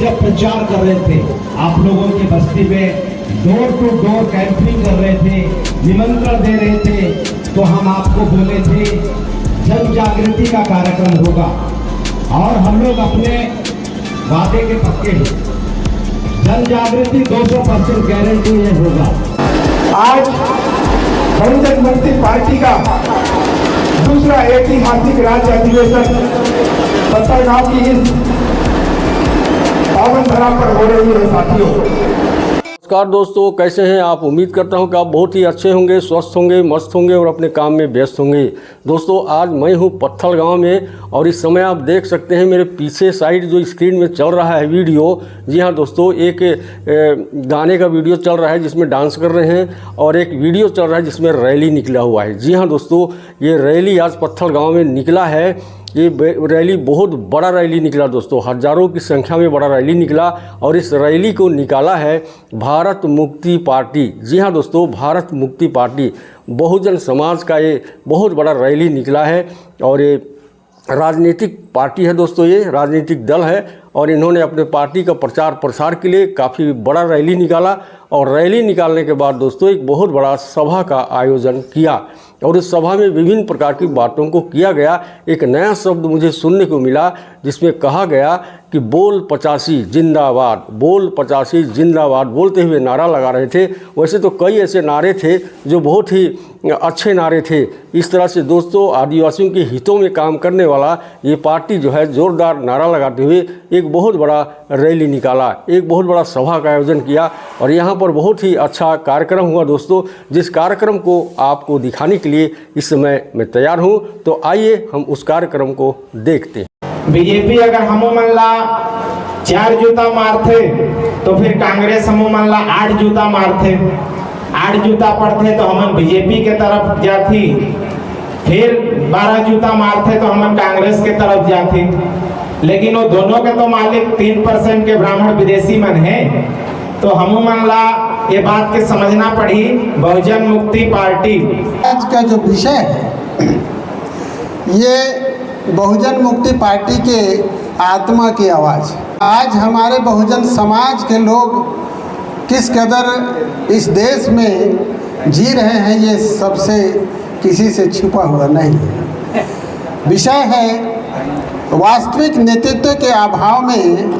जब प्रचार कर रहे थे, आप लोगों की बस्ती में डोर टू डोर कैंपिंग कर रहे थे, निमंत्रण दे रहे थे, तो हम आपको बोले थे जन जागृति का कार्यक्रम होगा और हम लोग अपने वादे के पक्के हैं। जन जागृति 200% गारंटी ये होगा। आज बहुजन मुक्ति पार्टी का दूसरा ऐतिहासिक राज्य अधिवेशन पत्थलगांव की इस पावन धरा पर हो रही है। साथियों नमस्कार दोस्तों, कैसे हैं आप? उम्मीद करता हूं कि आप बहुत ही अच्छे होंगे, स्वस्थ होंगे, मस्त होंगे और अपने काम में व्यस्त होंगे। दोस्तों, आज मैं हूं पत्थलगांव में और इस समय आप देख सकते हैं मेरे पीछे साइड जो स्क्रीन में चल रहा है वीडियो। जी हां दोस्तों, एक गाने का वीडियो चल रहा है जिसमें डांस कर रहे हैं और एक वीडियो चल रहा है जिसमें रैली निकला हुआ है। जी हाँ दोस्तों, ये रैली आज पत्थलगांव में निकला है। ये रैली बहुत बड़ा रैली निकला दोस्तों, हज़ारों की संख्या में बड़ा रैली निकला और इस रैली को निकाला है भारत मुक्ति पार्टी। जी हाँ दोस्तों, भारत मुक्ति पार्टी बहुजन समाज का ये बहुत बड़ा रैली निकला है और ये राजनीतिक पार्टी है दोस्तों, ये राजनीतिक दल है और इन्होंने अपने पार्टी का प्रचार प्रसार के लिए काफ़ी बड़ा रैली निकाला और रैली निकालने के बाद दोस्तों एक बहुत बड़ा सभा का आयोजन किया और इस सभा में विभिन्न प्रकार की बातों को किया गया। एक नया शब्द मुझे सुनने को मिला जिसमें कहा गया कि बोल 85 जिंदाबाद, बोल 85 जिंदाबाद बोलते हुए नारा लगा रहे थे। वैसे तो कई ऐसे नारे थे जो बहुत ही अच्छे नारे थे। इस तरह से दोस्तों आदिवासियों के हितों में काम करने वाला ये पार्टी जो है जोरदार नारा लगाते हुए एक बहुत बड़ा रैली निकाला, एक बहुत बड़ा सभा का आयोजन किया और यहाँ पर बहुत ही अच्छा कार्यक्रम हुआ दोस्तों, जिस कार्यक्रम को आपको दिखाने के लिए इस समय मैं तैयार हूँ। तो आइए हम उस कार्यक्रम को देखते हैं। बीजेपी अगर हमू मन ला 4 जूता मारथे तो फिर कांग्रेस हमू मन ला 8 जूता मारथे। 8 जूता पड़थे तो हमन बीजेपी के तरफ जाती, फिर 12 जूता मारथे तो हमन कांग्रेस के तरफ जाती। लेकिन वो दोनों के तो मालिक 3% के ब्राह्मण विदेशी मन हैं, तो हमू मन ला ये बात के समझना पड़ी। बहुजन मुक्ति पार्टी आज का जो विषय है ये बहुजन मुक्ति पार्टी के आत्मा की आवाज़। आज हमारे बहुजन समाज के लोग किस कदर इस देश में जी रहे हैं ये सबसे किसी से छुपा हुआ नहीं है। विषय है वास्तविक नेतृत्व के अभाव में,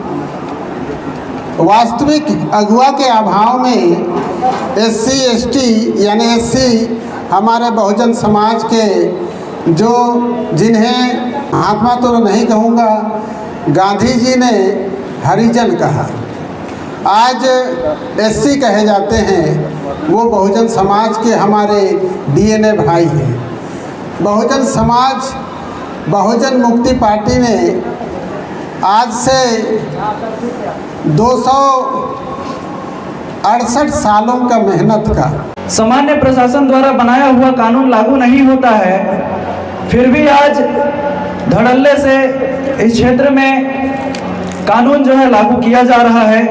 वास्तविक अगुवा के अभाव में SC ST यानी SC हमारे बहुजन समाज के जो जिन्हें महात्मा तो नहीं कहूँगा, गांधी जी ने हरिजन कहा, आज SC कहे जाते हैं, वो बहुजन समाज के हमारे DNA भाई हैं। बहुजन समाज बहुजन मुक्ति पार्टी ने आज से 268 सालों का मेहनत का सामान्य प्रशासन द्वारा बनाया हुआ कानून लागू नहीं होता है, फिर भी आज धड़ल्ले से इस क्षेत्र में कानून जो है लागू किया जा रहा है।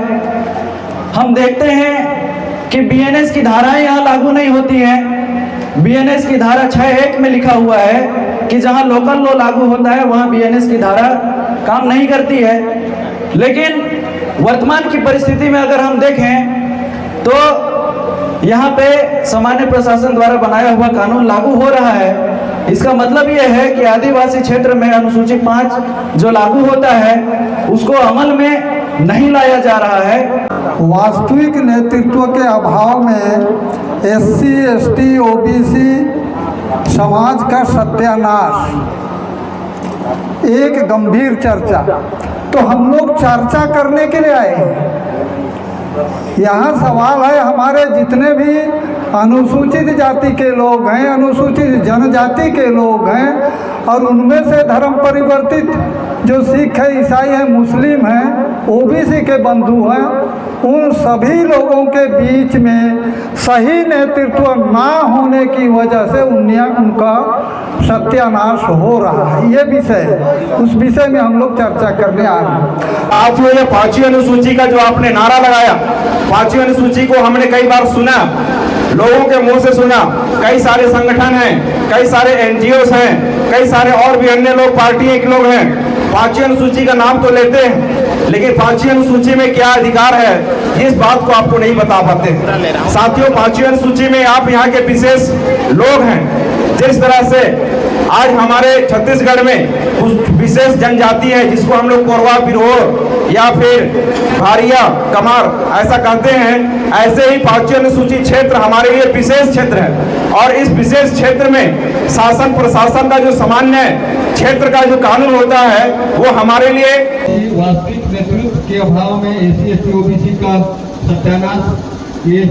हम देखते हैं कि BNS की धाराएं यहाँ लागू नहीं होती हैं। BNS की धारा 6(1) में लिखा हुआ है कि जहाँ लोकल लॉ लागू होता है वहाँ BNS की धारा काम नहीं करती है। लेकिन वर्तमान की परिस्थिति में अगर हम देखें तो यहाँ पे सामान्य प्रशासन द्वारा बनाया हुआ कानून लागू हो रहा है। इसका मतलब ये है कि आदिवासी क्षेत्र में अनुसूची 5 जो लागू होता है उसको अमल में नहीं लाया जा रहा है। वास्तविक नेतृत्व के अभाव में SC ST OBC समाज का सत्यानाश एक गंभीर चर्चा। तो हम लोग चर्चा करने के लिए आए हैं। यहाँ सवाल है हमारे जितने भी अनुसूचित जाति के लोग हैं, अनुसूचित जनजाति के लोग हैं और उनमें से धर्म परिवर्तित जो सिख है, ईसाई है, मुस्लिम हैं, OBC के बंधु हैं, उन सभी लोगों के बीच में सही नेतृत्व ना होने की वजह से उनका सत्यानाश हो रहा है। ये विषय है, उस विषय में हम लोग चर्चा करने आ रहे हैं। आज ये 5वीं अनुसूची का जो आपने नारा लगाया, 5वीं अनुसूची को हमने कई बार सुना, लोगों के मुंह से सुना। कई सारे संगठन हैं, कई सारे NGOs हैं, कई सारे और भी अन्य लोग पार्टी के लोग हैं, पांचवी अनुसूची का नाम तो लेते हैं, लेकिन पांचवी अनुसूची में क्या अधिकार है इस बात को आपको नहीं बता पाते। साथियों, पांचवी अनुसूची में आप यहाँ के विशेष लोग हैं। जिस तरह से आज हमारे छत्तीसगढ़ में कुछ विशेष जनजाति है जिसको हम लोग कोरवा, बिरहोर या फिर भारिया, कमार ऐसा कहते हैं, ऐसे ही पांचवी अनुसूची क्षेत्र हमारे लिए विशेष क्षेत्र है। और इस विशेष क्षेत्र में शासन प्रशासन का जो सामान्य क्षेत्र का जो कानून होता है वो हमारे लिए वास्तविक नेतृत्व के अभाव में SC/ST OBC का सत्यानाश ये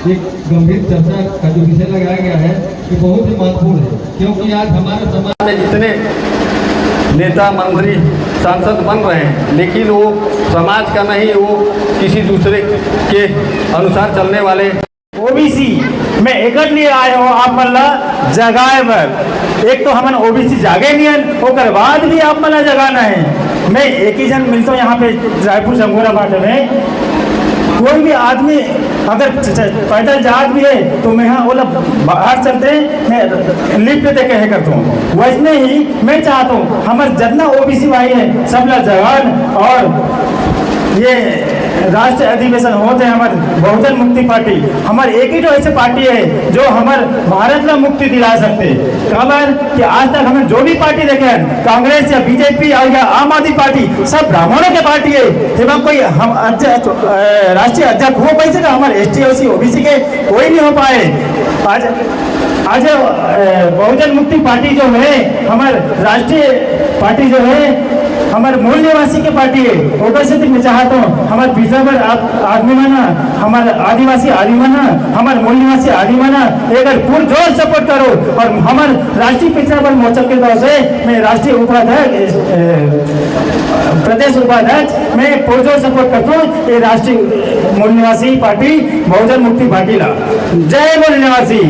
एक गंभीर चर्चा का जो विषय लगाया गया है ये बहुत ही महत्वपूर्ण है, क्योंकि आज हमारे समाज में जितने नेता, मंत्री, सांसद बन रहे हैं, लेकिन वो समाज का नहीं, वो किसी दूसरे के अनुसार चलने वाले ओबीसी में एकट लिए आए हो आप मतलब जगाए बर। एक तो हमन ओबीसी जागे नहीं होकर बाद भी आप मतलब जगाना है। मैं एक ही जन मिलता हूँ यहाँ पे रायपुर जंगोरा बाटे में, कोई भी आदमी अगर पैदल जात भी है तो मैं यहाँ बोला बाहर चलते हैं, मैं लिफ्ट दे के करता हूँ। वैसे ही मैं चाहता हूँ हमारे जितना ओबीसी भाई है सब लोग जवान, और ये राष्ट्रीय अधिवेशन होते हैं हमारे बहुजन मुक्ति पार्टी, हमारे एक ही तो ऐसे पार्टी है जो हमारे भारत में मुक्ति दिला सकते। खबर कि आज तक हमें जो भी पार्टी देखे हैं, कांग्रेस या बीजेपी या आम आदमी पार्टी, सब ब्राह्मणों की पार्टी है। एवं कोई हम राष्ट्रीय अध्यक्ष हो पैसे का हमारे ST OC OBC के कोई नहीं हो पाए। आज बहुजन मुक्ति पार्टी जो है हमारे राष्ट्रीय पार्टी जो है हमारे मूल निवासी की पार्टी है। ओकर से मैं चाहता हूँ हमारे पिछड़ा पर आदमी माना, हमारे आदिवासी आदमी माना, हमारे मूल निवासी आदमी माना, एक पुरजोर सपोर्ट करो। और हमारे राष्ट्रीय पिछड़ा पर मोर्चा के तरफ से मैं राष्ट्रीय उपाध्यक्ष, प्रदेश उपाध्यक्ष मैं पुरजोर सपोर्ट करता हूँ ये राष्ट्रीय मूल निवासी पार्टी बहुजन मुक्ति पार्टी ला। जय मूल निवासी।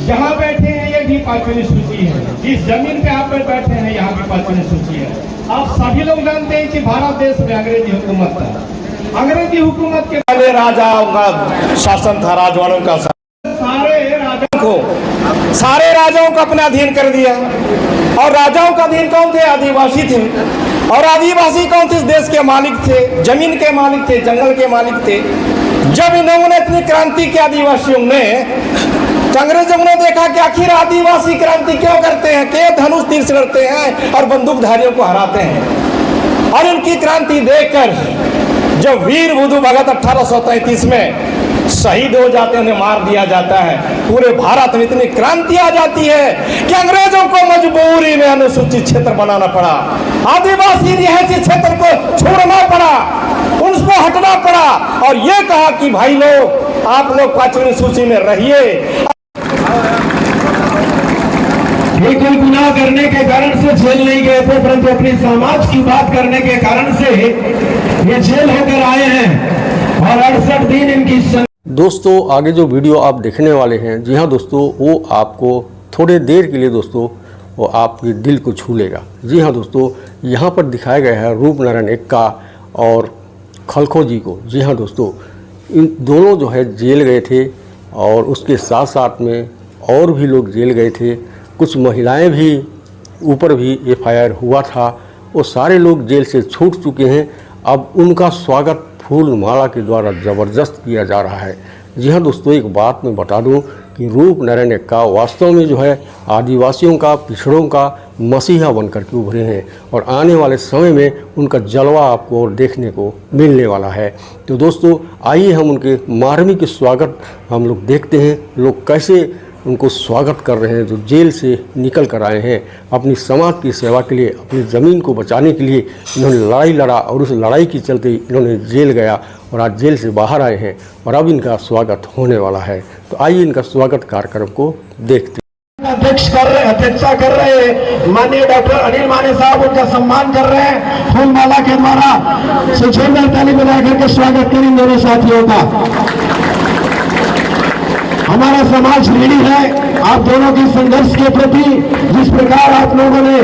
जहाँ बैठे हैं ये भी पांचवी सूची है, जिस जमीन पे आप बैठे हैं यहाँ भी पांचवी सूची है। आप सभी लोग जानते हैं कि भारत देश में अंग्रेजी हुकूमत था। अंग्रेजी हुकूमत के पहले राजाओं का शासन था, राजवाड़ों का सारे राजाओं को अपने अधीन कर दिया। और राजाओं का अधीन कौन थे? आदिवासी थे। और आदिवासी कौन थे? इस देश के मालिक थे, जमीन के मालिक थे, जंगल के मालिक थे। जब इन्होंने इतनी क्रांति की आदिवासियों ने, अंग्रेजों ने देखा कि आखिर आदिवासी क्रांति क्यों करते हैं, के धनुष तीर से लड़ते हैं और बंदूकधारियों को हराते हैं। और इनकी क्रांति देखकर जब वीर बुधु भगत 1833 में शहीद हो जाते हैं, उन्हें मार दिया जाता है, पूरे भारत में इतनी क्रांति आ जाती है कि अंग्रेजों को मजबूरी में अनुसूचित क्षेत्र बनाना पड़ा, आदिवासी रिहायशी क्षेत्र को छोड़ना पड़ा, उनको हटना पड़ा। और ये कहा कि भाई लोग आप लोग पांचवी सूची में रहिए। कोई गुनाह करने के कारण से जेल नहीं गए थे, परंतु अपने समाज की बात करने के कारण से ये जेल होकर आए हैं और 68 दिन इनकी। दोस्तों आगे जो वीडियो आप देखने वाले हैं, जी हाँ दोस्तों, वो आपको थोड़े देर के लिए दोस्तों वो आपके दिल को छू लेगा। जी हाँ दोस्तों, यहाँ पर दिखाया गया है रूपनारायण एक्का और खलखो जी को। जी हाँ दोस्तों, इन दोनों जो है जेल गए थे और उसके साथ साथ में और भी लोग जेल गए थे। कुछ महिलाएं भी ऊपर भी FIR हुआ था, वो सारे लोग जेल से छूट चुके हैं। अब उनका स्वागत फूल माला के द्वारा ज़बरदस्त किया जा रहा है। जी हाँ दोस्तों, एक बात मैं बता दूं कि रूपनारायण एक्का वास्तव में जो है आदिवासियों का, पिछड़ों का मसीहा बनकर के उभरे हैं और आने वाले समय में उनका जलवा आपको और देखने को मिलने वाला है। तो दोस्तों आइए हम उनके मार्मिक स्वागत हम लोग देखते हैं, लोग कैसे उनको स्वागत कर रहे हैं जो जेल से निकल कर आए हैं। अपनी समाज की सेवा के लिए, अपनी ज़मीन को बचाने के लिए इन्होंने लड़ाई लड़ा और उस लड़ाई के चलते इन्होंने जेल गया और आज जेल से बाहर आए हैं और अब इनका स्वागत होने वाला है। तो आइए इनका स्वागत कार्यक्रम को देखते हैं। अध्यक्षता कर रहे माननीय डॉक्टर अनिल माने साहब, उनका सम्मान कर रहे हैं फूल माला के द्वारा। जोरदार ताली बजा करके स्वागत करें इन दोनों साथियों का। हमारा समाज ऋणी है आप दोनों की संघर्ष के प्रति। जिस प्रकार आप लोगों ने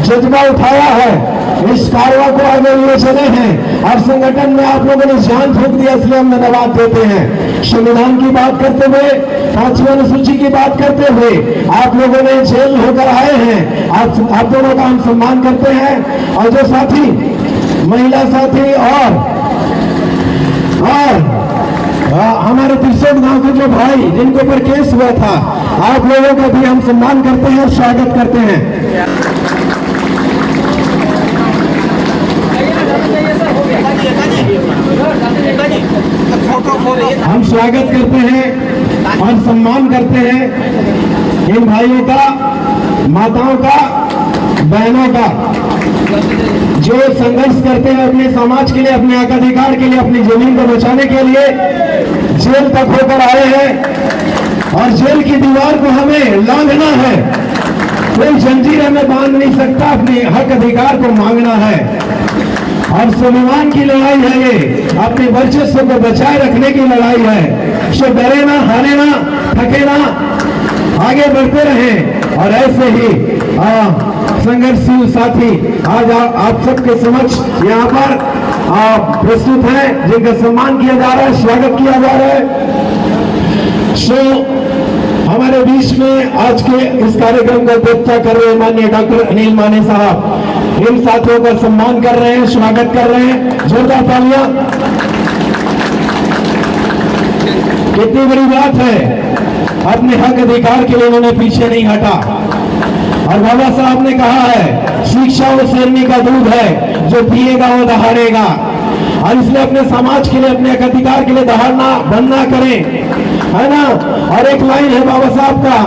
जज्बा उठाया है इस कारवा को आगे लिए चले हैं और संगठन में आप लोगों ने जान फूंक दिया, इसलिए हम धन्यवाद देते हैं। संविधान की बात करते हुए, 5वीं अनुसूची की बात करते हुए आप लोगों ने जेल होकर आए हैं, आप दोनों का हम सम्मान करते हैं। और जो साथी, महिला साथी और हमारे तिरसठ गांव के जो भाई जिनके ऊपर केस हुआ था, आप लोगों का भी हम सम्मान करते हैं और स्वागत करते हैं। हम स्वागत करते हैं और सम्मान करते हैं इन भाइयों का, माताओं का, बहनों का, जो संघर्ष करते हैं अपने समाज के लिए, अपने हक अधिकार के लिए, अपनी जमीन को बचाने के लिए जेल तक होकर आए हैं। और जेल की दीवार को हमें लांघना है, कोई जंजीर हमें बांध नहीं सकता, अपने हक अधिकार को मांगना है। और स्वाभिमान की लड़ाई है ये, अपने वर्चस्व को बचाए रखने की लड़ाई है। सो डरे ना, हारे ना, थके ना, आगे बढ़ते रहें। और ऐसे ही संघर्षशील साथी आज आप सबके समक्ष यहाँ पर प्रस्तुत हैं, जिनका सम्मान किया जा रहा है, स्वागत किया जा रहा है। सो हमारे बीच में आज के इस कार्यक्रम का अध्यक्षता कर रहे माननीय डॉक्टर अनिल माने साहब इन साथियों का सम्मान कर रहे हैं, स्वागत कर रहे हैं। जोरदार तालियां। कितनी बड़ी बात है, अपने हक अधिकार के लिए उन्होंने पीछे नहीं हटा। और बाबा साहब ने कहा है, शिक्षा वो शेरनी का दूध है, जो पिएगा वो दहाड़ेगा। और इसलिए अपने समाज के लिए, अपने हक अधिकार के लिए दहाड़ना बंद ना करें, है ना। और एक लाइन है बाबा साहब का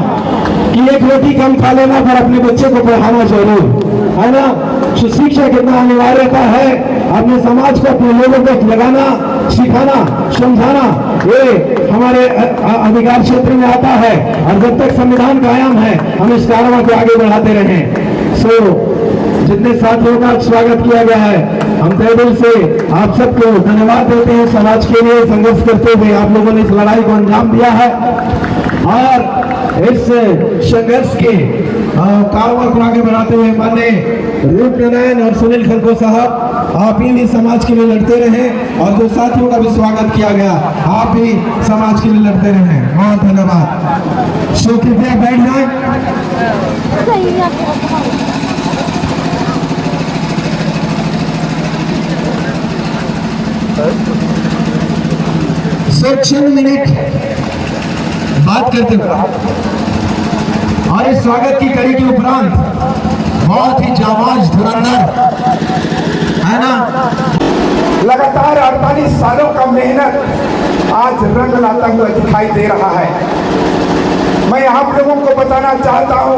कि एक रोटी कम खा लेना पर अपने बच्चे को पढ़ाना जरूर, है ना। शिक्षा कितना अनिवार्यता है, अपने समाज को, अपने लोगों को लगाना, सिखाना, समझाना, ये हमारे अधिकार क्षेत्र में आता है। और जब तक संविधान कायम है, हम इस कार्रवाई को आगे बढ़ाते रहें। सो जितने साथियों का स्वागत किया गया है, हम तहे दिल से आप सबको धन्यवाद देते हैं। समाज के लिए संघर्ष करते हुए आप लोगों ने इस लड़ाई को अंजाम दिया है और इस संघर्ष के कार्रवाई को आगे बढ़ाते हुए माननीय रूप नारायण और सुनील खलको साहब, आप भी समाज के लिए लड़ते रहे। और जो साथियों का भी स्वागत किया गया, आप भी समाज के लिए लड़ते रहे। बहुत धन्यवाद। सो कृपया बैठ जाएं। सर 6 मिनट बात करते हुए और इस स्वागत की कड़ी के उपरांत बहुत ही जाबाज धुरंधर, है ना, लगातार 48 सालों का मेहनत आज रंग लाता हुआ दिखाई दे रहा है। मैं आप लोगों को बताना चाहता हूं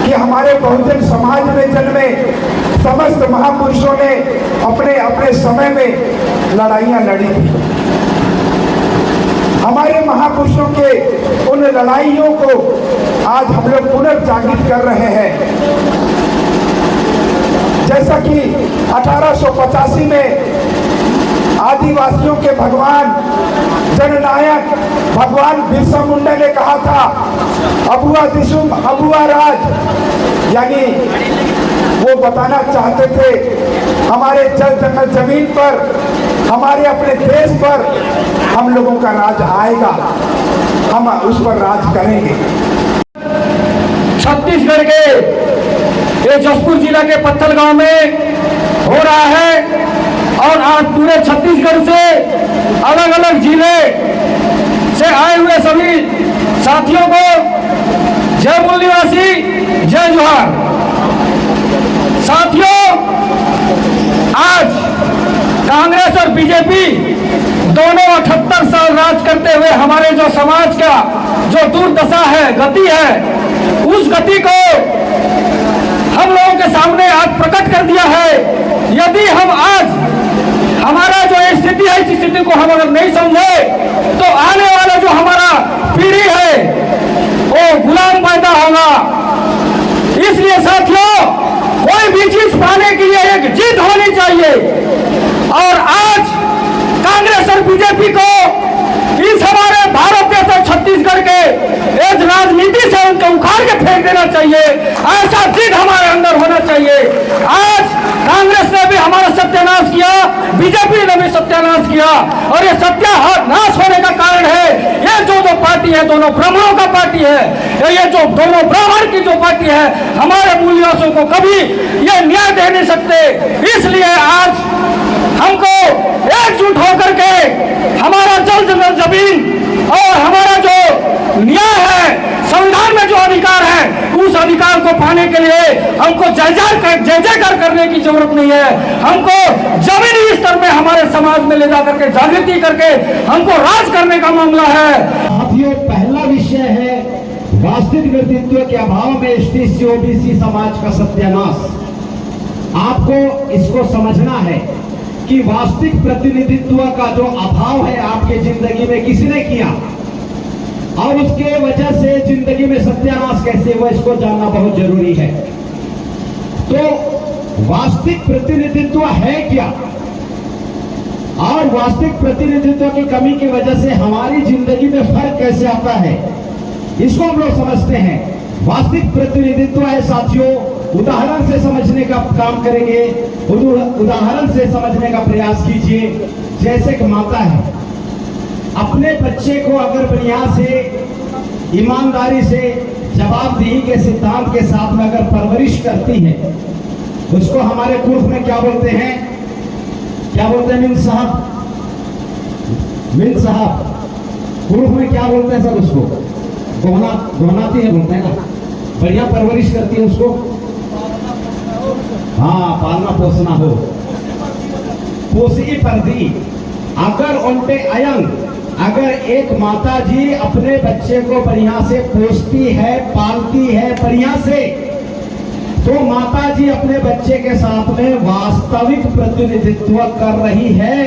कि हमारे बहुजन समाज में जन्मे समस्त महापुरुषों ने अपने अपने समय में लड़ाइयां लड़ी थी। हमारे महापुरुषों के उन लड़ाइयों को आज हम लोग पुनर्जागृत कर रहे हैं। जैसा कि 1885 में आदिवासियों के भगवान, जननायक भगवान बिरसा मुंडा ने कहा था, अबुआ दिशुम अबुआ राज, यानी वो बताना चाहते थे हमारे जल जंगल जमीन पर, हमारे अपने देश पर हम लोगों का राज आएगा, हम उस पर राज करेंगे। छत्तीसगढ़ के ये जसपुर जिला के पत्थल गांव में हो रहा है और आज पूरे छत्तीसगढ़ से अलग अलग जिले से आए हुए सभी साथियों को जय मूल निवासी, जय जोहार। साथियों, आज कांग्रेस और बीजेपी दोनों 78 साल राज करते हुए हमारे जो समाज का जो दुर्दशा है, गति है, उस गति को हम लोगों के सामने आज प्रकट कर दिया है। यदि हम आज हमारा जो स्थिति है, इस स्थिति को हम अगर नहीं समझे तो आने वाला जो हमारा पीढ़ी है वो गुलाम पैदा होगा। इसलिए साथियों, कोई भी चीज पाने के लिए एक जिद होनी चाहिए और आज कांग्रेस और बीजेपी को इस हमारे भारत देश और छत्तीसगढ़ करके इस राजनीति से उनको उखाड़ के फेंक देना चाहिए। ऐसा जिद हमारे अंदर होना चाहिए। आज कांग्रेस ने भी हमारा सत्यानाश किया, बीजेपी ने भी सत्यानाश किया, और ये सत्यानाश होने का कारण है ये जो पार्टी है, दोनों ब्राह्मणों का पार्टी है, ये जो दोनों ब्राह्मण की जो पार्टी है, हमारे मूल्यों को कभी ये न्याय दे नहीं सकते। इसलिए आज हमको एकजुट होकर के हमारा जल जंगल जमीन और हमारा जो न्याय है, संविधान में जो अधिकार है, उस अधिकार को पाने के लिए हमको जय जयकार करने की जरूरत नहीं है। हमको जमीनी स्तर में हमारे समाज में ले जाकर के जागृति करके हमको राज करने का मामला है। साथियों, पहला विषय है वास्तविक नेतृत्व के अभाव में एसटी ओबीसी समाज का सत्यानाश। आपको इसको समझना है कि वास्तविक प्रतिनिधित्व का जो अभाव है आपके जिंदगी में किसने किया और उसके वजह से जिंदगी में सत्यानाश कैसे हुआ, इसको जानना बहुत जरूरी है। तो वास्तविक प्रतिनिधित्व है क्या और वास्तविक प्रतिनिधित्व की कमी की वजह से हमारी जिंदगी में फर्क कैसे आता है, इसको हम लोग समझते हैं। वास्तविक प्रतिनिधित्व है साथियों, उदाहरण से समझने का काम करेंगे, उदाहरण से समझने का प्रयास कीजिए। जैसे कि माता है, अपने बच्चे को अगर बढ़िया से, ईमानदारी से, जवाबदेही के सिद्धांत के साथ में अगर परवरिश करती है, उसको हमारे कुर्फ में क्या बोलते हैं, क्या बोलते हैं मिन साहब, कुर्फ में क्या बोलते हैं सर उसको? दोहनाती है बोलते हैं ना, बढ़िया परवरिश करती है उसको, हाँ, पालना पोसना हो, पोसी परदी। अगर उनपे अयंग, अगर एक माता जी अपने बच्चे को बढ़िया से पोसती है, पालती है बढ़िया से, तो माता जी अपने बच्चे के साथ में वास्तविक प्रतिनिधित्व कर रही है।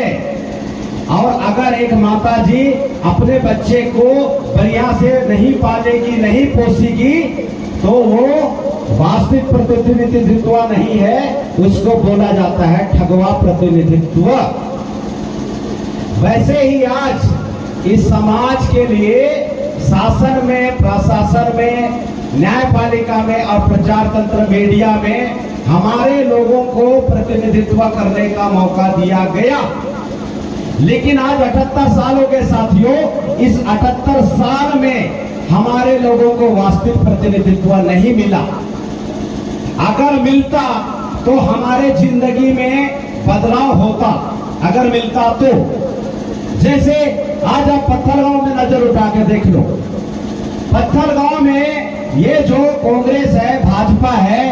और अगर एक माता जी अपने बच्चे को बढ़िया से नहीं पालेगी, नहीं पोसेगी, तो वो वास्तविक प्रतिनिधित्व नहीं है, उसको बोला जाता है ठगवा प्रतिनिधित्व। वैसे ही आज इस समाज के लिए शासन में, प्रशासन में, न्यायपालिका में और प्रचार तंत्र मीडिया में हमारे लोगों को प्रतिनिधित्व करने का मौका दिया गया। लेकिन आज 78 साल हो गए साथियों, इस 78 साल में हमारे लोगों को वास्तविक प्रतिनिधित्व नहीं मिला। अगर मिलता तो हमारे जिंदगी में बदलाव होता, अगर मिलता तो। जैसे आज आप पत्थलगांव में नजर उठा के देख लो, पत्थलगांव में ये जो कांग्रेस है, भाजपा है,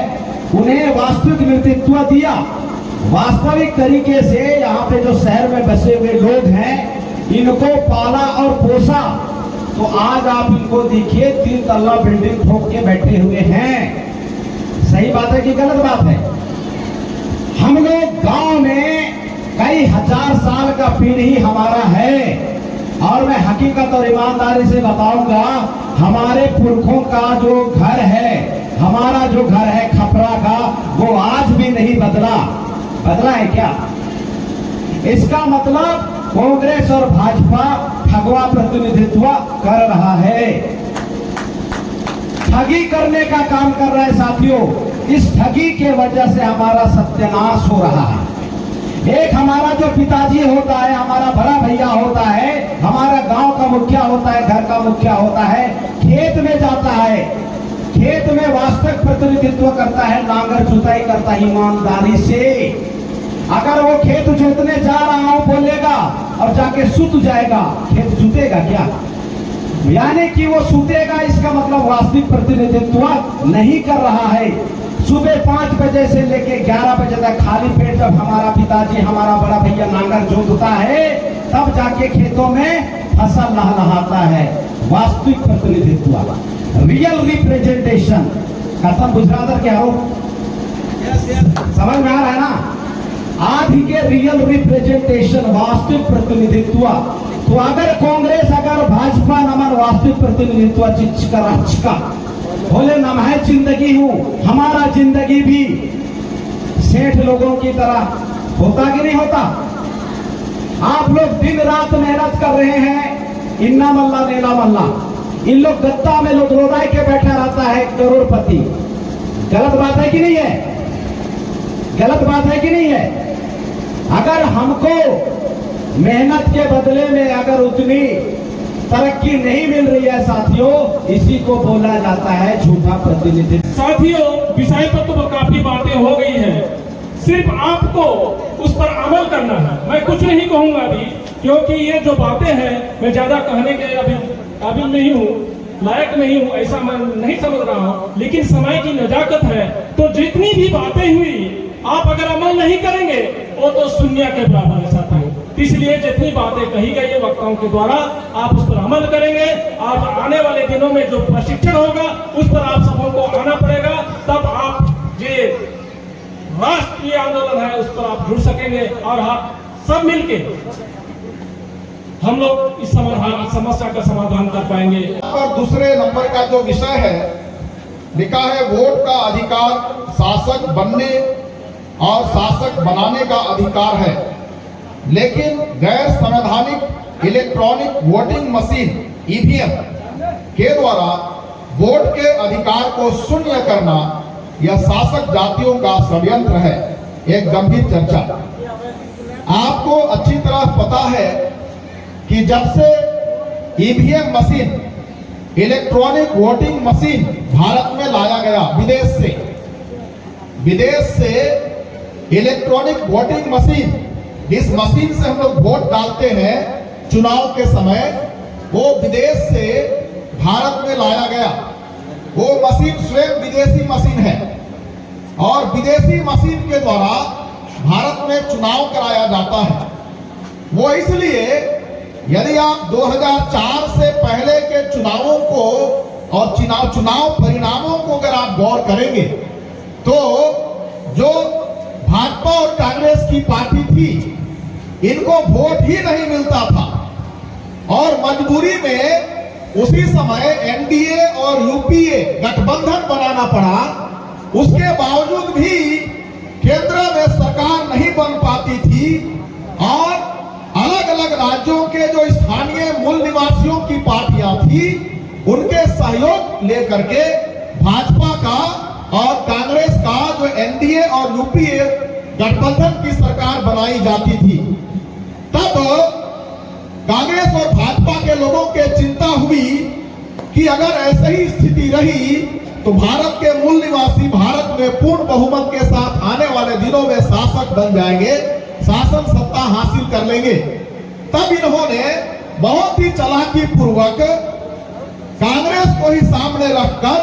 उन्हें वास्तविक नेतृत्व दिया। वास्तविक तरीके से यहाँ पे जो शहर में बसे हुए लोग हैं, इनको पाला और पोसा, तो आज आप इनको देखिए 3 तल्ला बिल्डिंग ठोक के बैठे हुए हैं। सही बात है कि गलत बात है? हम लोग गांव में कई हजार साल का पीढ़ी हमारा है, और मैं हकीकत और ईमानदारी से बताऊंगा, हमारे पुरखों का जो घर है, हमारा जो घर है खपरा का, वो आज भी नहीं बदला। बदला है क्या? इसका मतलब कांग्रेस और भाजपा ठगवा प्रतिनिधित्व कर रहा है, ठगी करने का काम कर रहा है साथियों। इस ठगी के वजह से हमारा सत्यानाश हो रहा है। एक हमारा जो पिताजी होता है, हमारा बड़ा भैया होता है, हमारा गांव का मुखिया होता है, घर का मुखिया होता है, खेत में जाता है, खेत में वास्तविक प्रतिनिधित्व करता है, नांगर जुताई करता है ईमानदारी से। अगर वो खेत जोतने जा रहा हूं बोलेगा और जाके सुत जाएगा, खेत जुतेगा क्या? यानी कि वो सुतेगा, इसका मतलब वास्तविक प्रतिनिधित्व नहीं कर रहा है। सुबह 5 बजे से लेके 11 बजे तक खाली पेट जब हमारा पिताजी, हमारा बड़ा भैया नांगर जोतता है, तब जाके खेतों में फसल लहलहाता है। वास्तविक प्रतिनिधित्व, रियल रिप्रेजेंटेशन, खत्म गुजरात के हो, समझ में आ रहा है ना? आज के रियल रिप्रेजेंटेशन, वास्तविक प्रतिनिधित्व। तो अगर कांग्रेस, अगर भाजपा नमन वास्तविक प्रतिनिधित्व चिचका बोले नम है जिंदगी हूं, हमारा जिंदगी भी सेठ लोगों की तरह होता कि नहीं होता? आप लोग दिन रात मेहनत कर रहे हैं, इन्ना मल्ला नेला मल्ला, इन लोग गद्दा में लोदलोदाई के बैठा रहता है करोड़पति। गलत बात है कि नहीं है? गलत बात है कि नहीं है? अगर हमको मेहनत के बदले में अगर उतनी तरक्की नहीं मिल रही है साथियों, इसी को बोला जाता है झूठा प्रतिनिधित्व। साथियों, विषय पर तो काफी बातें हो गई हैं, सिर्फ आपको उस पर अमल करना है। मैं कुछ नहीं कहूंगा अभी, क्योंकि ये जो बातें हैं मैं ज्यादा कहने के अभी काबिल नहीं हूँ, लायक नहीं हूँ, ऐसा मैं नहीं समझ रहा हूँ। लेकिन समय की नजाकत है, तो जितनी भी बातें हुई आप अगर अमल नहीं करेंगे वो तो शून्य के बराबर है साथियों। इसलिए जितनी बातें कही गई है वक्ताओं के द्वारा, आप उस पर अमल करेंगे। आप आने वाले दिनों में जो प्रशिक्षण होगा उस पर आप सबों को आना पड़ेगा, तब आप ये राष्ट्रीय आंदोलन है उस पर आप जुड़ सकेंगे और आप सब मिलके हम लोग इस समस्या का समाधान कर पाएंगे। और दूसरे नंबर का जो विषय है लिखा है, वोट का अधिकार शासक बनने और शासक बनाने का अधिकार है, लेकिन गैर संवैधानिक इलेक्ट्रॉनिक वोटिंग मशीन ईवीएम के द्वारा वोट के अधिकार को शून्य करना यह शासक जातियों का षड्यंत्र है। एक गंभीर चर्चा। आपको अच्छी तरह पता है कि जब से EVM machine electronic voting machine Bharat में लाया गया विदेश से इलेक्ट्रॉनिक वोटिंग मशीन, इस मशीन से हम लोग वोट डालते हैं चुनाव के समय, वो विदेश से भारत में लाया गया। वो मशीन स्वयं विदेशी मशीन है और विदेशी मशीन के द्वारा भारत में चुनाव कराया जाता है। वो इसलिए यदि आप 2004 से पहले के चुनावों को और चुनाव परिणामों को अगर आप गौर करेंगे तो जो भाजपा और कांग्रेस की पार्टी थी, इनको वोट ही नहीं मिलता था और मजबूरी में उसी समय एनडीए और यूपीए गठबंधन बनाना पड़ा। उसके बावजूद भी केंद्र में सरकार नहीं बन पाती थी और अलग अलग राज्यों के जो स्थानीय मूल निवासियों की पार्टियां थी, उनके सहयोग लेकर के भाजपा का और कांग्रेस का जो एनडीए और यूपीए गठबंधन की सरकार बनाई जाती थी। तब कांग्रेस और भाजपा के लोगों के चिंता हुई कि अगर ऐसे ही स्थिति रही तो भारत के मूल निवासी भारत में पूर्ण बहुमत के साथ आने वाले दिनों में शासक बन जाएंगे, शासन सत्ता हासिल कर लेंगे। तब इन्होंने बहुत ही चालाकी पूर्वक कांग्रेस को ही सामने रखकर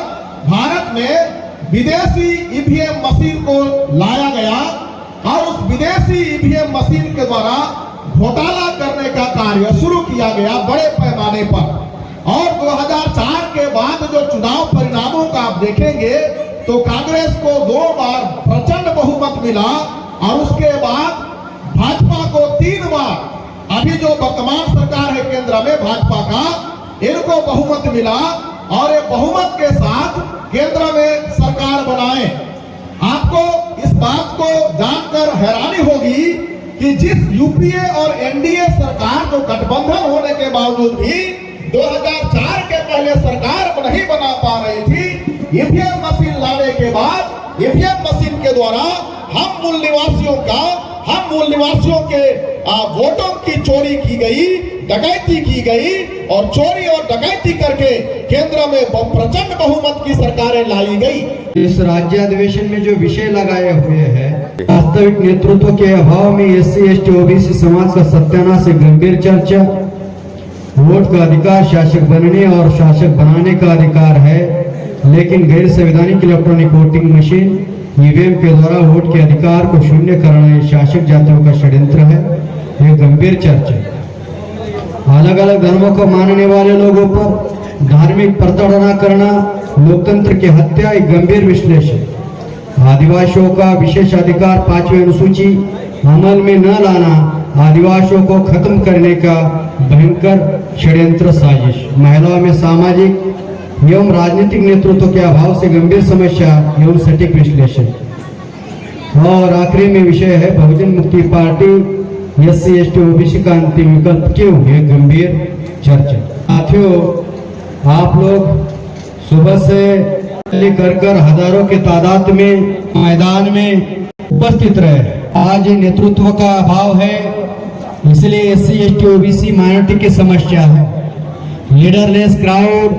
भारत में विदेशी ईवीएम मशीन को लाया गया और उस विदेशी ईवीएम मशीन के द्वारा घोटाला करने का कार्य शुरू किया गया बड़े पैमाने पर। और 2004 के बाद जो चुनाव परिणामों का आप देखेंगे तो कांग्रेस को 2 बार प्रचंड बहुमत मिला और उसके बाद भाजपा को 3 बार, अभी जो वर्तमान सरकार है केंद्र में भाजपा का, इनको बहुमत मिला और ये बहुमत के साथ केंद्र में सरकार बनाए। आपको इस बात को जानकर हैरानी होगी कि जिस यूपीए और एनडीए सरकार जो गठबंधन होने के बावजूद भी 2004 के पहले सरकार नहीं बना पा रही थी, ईवीएम मशीन लाने के बाद ईवीएम मशीन के द्वारा हम मूल निवासियों के वोटों की चोरी की गई, डकैती की गई और चोरी और डकैती करके केंद्र में प्रचंड बहुमत की सरकारें लाई गई। इस राज्याधिवेशन में जो विषय लगाए हुए हैं, वास्तविक नेतृत्व के अभाव में एससी एसटी ओबीसी समाज का सत्यानाश से गंभीर चर्चा, वोट का अधिकार शासक बनने और शासक बनाने का अधिकार है, लेकिन गैर संवैधानिक इलेक्ट्रॉनिक वोटिंग मशीन ईवीएम के द्वारा वोट के अधिकार को शून्य करना शासक जातियों का षड्यंत्र है। यह गंभीर चर्चा। अलग अलग धर्मों को मानने वाले लोगों पर धार्मिक प्रताड़ना करना, लोकतंत्र की हत्या, एक गंभीर विश्लेषण। आदिवासियों का विशेष अधिकार 5वीं अनुसूची अमल में न लाना आदिवासियों को खत्म करने का भयंकर षड्यंत्र साजिश। महिलाओं में सामाजिक एवं राजनीतिक नेतृत्व के अभाव से गंभीर समस्या एवं सटीक विश्लेषण। और आखिरी में विषय है बहुजन मुक्ति पार्टी एससी एसटी ओबीसी का अंतिम विकल्प क्यों, यह गंभीर चर्चा। साथियों, आप लोग सुबह से लेकर कर हजारों की तादाद में मैदान में उपस्थित रहे। आज नेतृत्व का अभाव है, इसलिए SC ST OBC माइनॉरिटी की समस्या है। लीडरलेस क्राउड,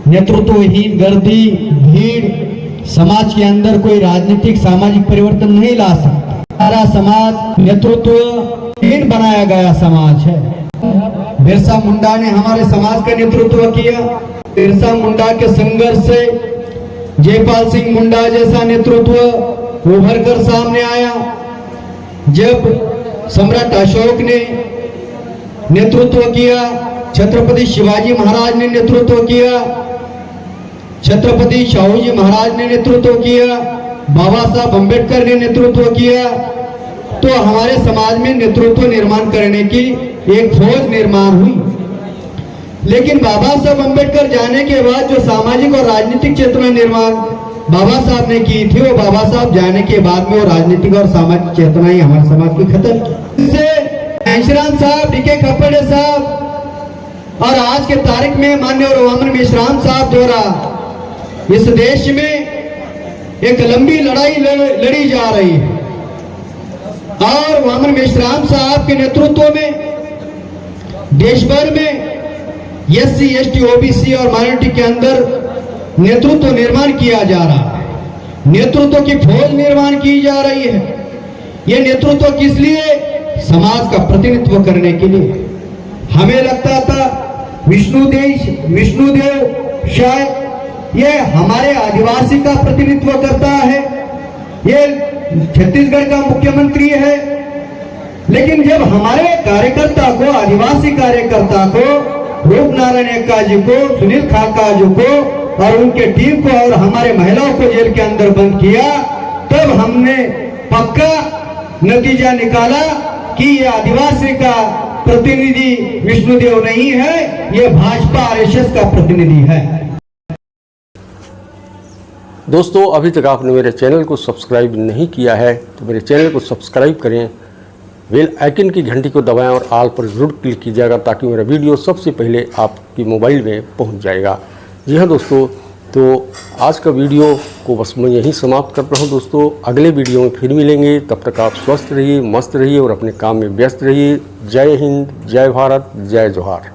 नेतृत्वहीन गर्दी, भीड़ समाज के अंदर कोई राजनीतिक सामाजिक परिवर्तन नहीं ला सकता। हमारा समाज नेतृत्वहीन बनाया गया समाज है। बिरसा मुंडा ने हमारे समाज का नेतृत्व किया। बिरसा मुंडा के संघर्ष से जयपाल सिंह मुंडा जैसा नेतृत्व उभर कर सामने आया। जब सम्राट अशोक ने नेतृत्व किया, छत्रपति शिवाजी महाराज ने नेतृत्व किया, छत्रपति शाहू जी महाराज ने नेतृत्व किया, बाबा साहब अम्बेडकर ने नेतृत्व किया, तो हमारे समाज में नेतृत्व निर्माण करने की एक फौज निर्माण हुई। लेकिन बाबा साहब अम्बेडकर जाने के बाद जो सामाजिक और राजनीतिक चेतना निर्माण बाबा साहब ने की थी, वो बाबा साहब जाने के बाद में वो राजनीतिक और सामाजिक चेतना ही हमारे समाज की खत्म की। इससे घनश्याम साहब, DK खप्पड़े साहब और आज के तारीख में माननीय वामन मेश्राम साहब द्वारा इस देश में एक लंबी लड़ाई लड़ी जा रही है। और वामन मेश्राम साहब के नेतृत्व में देश भर में SC ST OBC और माइनॉरिटी के अंदर नेतृत्व निर्माण किया जा रहा है। नेतृत्व की फौज निर्माण की जा रही है। ये नेतृत्व किस लिए? समाज का प्रतिनिधित्व करने के लिए। हमें लगता था विष्णुदेव शायद ये हमारे आदिवासी का प्रतिनिधित्व करता है, ये छत्तीसगढ़ का मुख्यमंत्री है। लेकिन जब हमारे कार्यकर्ता को, आदिवासी कार्यकर्ता को, रूपनारायण एक्का जी को, सुनील खाका जी को और उनके टीम को और हमारे महिलाओं को जेल के अंदर बंद किया, तब हमने पक्का नतीजा निकाला कि ये आदिवासी का प्रतिनिधि विष्णुदेव नहीं है, ये भाजपा RSS का प्रतिनिधि है। दोस्तों, अभी तक आपने मेरे चैनल को सब्सक्राइब नहीं किया है तो मेरे चैनल को सब्सक्राइब करें, बेल आइकन की घंटी को दबाएं और ऑल पर जरूर क्लिक कीजिएगा ताकि मेरा वीडियो सबसे पहले आपकी मोबाइल में पहुंच जाएगा। जी हाँ दोस्तों, तो आज का वीडियो को बस मैं यहीं समाप्त करता हूँ। दोस्तों, अगले वीडियो में फिर मिलेंगे, तब तक आप स्वस्थ रहिए, मस्त रहिए और अपने काम में व्यस्त रहिए। जय हिंद, जय भारत, जय जोहार।